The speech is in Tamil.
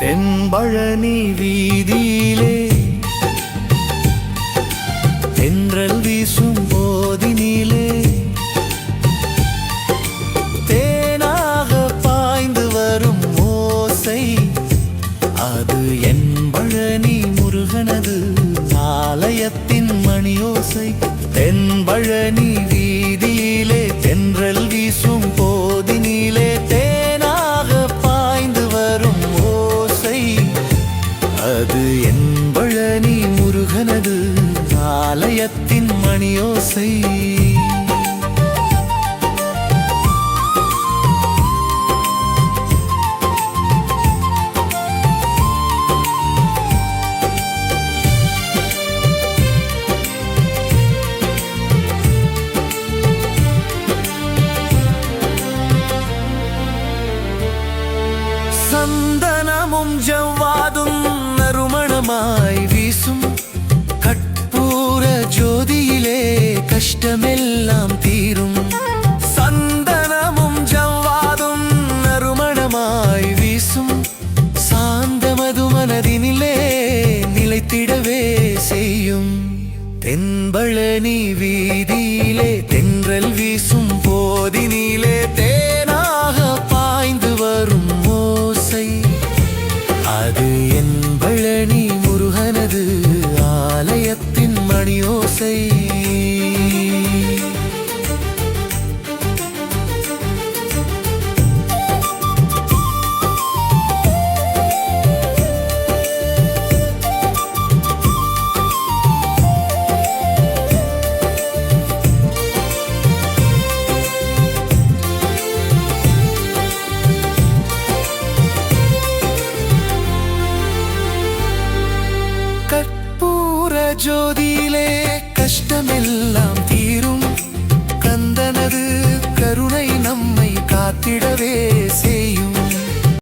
தென்பழனி வீதியிலே தென்றல் வீசும் போதினிலே தேனாக பாய்ந்து வரும் ஓசை அது என் பழனி முருகனது ஆலயத்தின் மணியோசை. தென்பழனி வீதியிலே தென்றல் வீசும் போதினிலே தேனாக பாய்ந்து வரும் ஓசை அது என் பழனி முருகனது ஆலயத்தின் மணியோசை. சந்தனமும் ஜவ்வாதும் நறுமணமாய் வீசும் கற்பூர ஜோதியிலே கஷ்டமெல்லாம் தீரும். சந்தனமும் ஜவ்வாதும் நறுமணமாய் வீசும் சாந்தமது மனதினிலே நிலைத்திடவே செய்யும். தென்பழனி வீதியிலே தென்றல் வீசும் போதினிலே தேனாக பாய்ந்து வரும் ஓசை அது என் பழனி முருகனது ஆலயத்தின் மணியோசை. கற்பூர ஜோதியிலே கஷ்டமெல்லாம் தீரும். கந்தனது கருணை நம்மை காத்திடவே